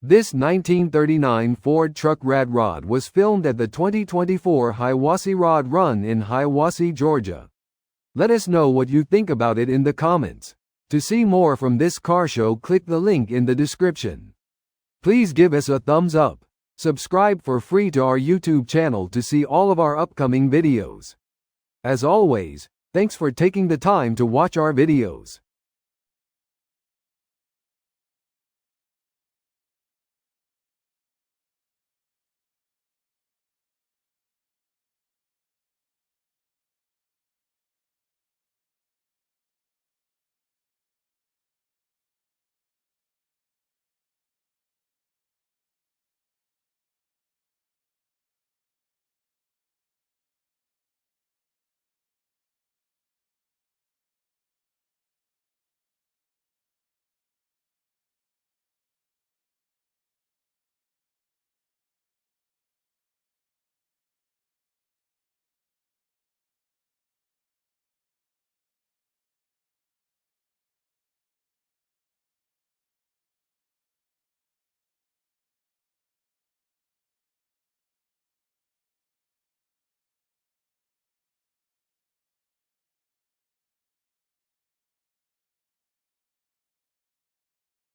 This 1939 Ford truck Rad Rod was filmed at the 2024 Hiwassee Rod Run in Hiwassee, Georgia. Let us know what you think about it in the comments. To see more from this car show, click the link in the description. Please give us a thumbs up. Subscribe for free to our YouTube channel to see all of our upcoming videos. As always, thanks for taking the time to watch our videos.